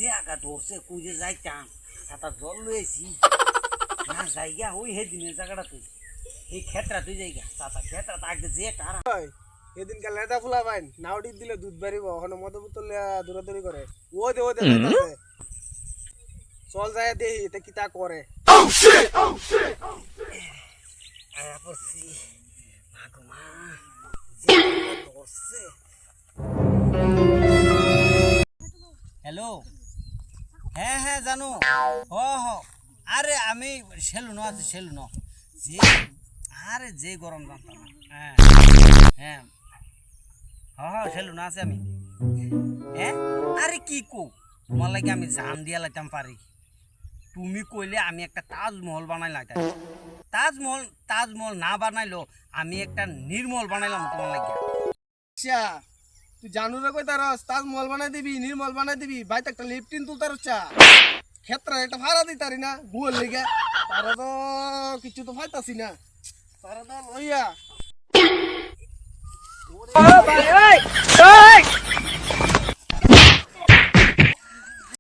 যে আগা ধরছে কুজে যাইতাম সাতা জল লয়েছি না জায়গা ওই হে দিনের জায়গাটা তুই এই ক্ষেত্রা তুই জায়গা সাতা ক্ষেত্রা আগে যে কারা এদিন কাল লেদা ফুলা বাইন নাউডি দিলে দুধ বাড়িব ওখানে মদ বোতল দৌড়াদৌড়ি করে ও দে চল যায় দেহি এটা কিতা করে আয়া পড়ছি মাগুমা ধরছে হ্যালো হ্যাঁ হ্যাঁ জানো আরে আমি সেলুন আছে সেলুন যে আরে যে গরম জানতাম না হ্যাঁ হ্যাঁ হ্যাঁ সেলুন আছে আমি হ্যাঁ আরে কি কো তোমার লাগে আমি জান দিয়া লাইতাম পারি তুমি কইলে আমি একটা তাজমহল বানাই লাইতাম তাজমহল না বানাইলো আমি একটা নির্মল বানাইলাম তোমার লাগে আচ্ছা তুই জানু রে কই তারস তাজমহল বানাই দিবি নির্মল বানাই দিবি ভাই তো একটা লিফটিন তুলতার চা ক্ষেত্রে একটা ভাড়া দিতারি না গুয়ার লেগে তারা তো কিছু তো ফাইতাছি না তারা তো লইয়া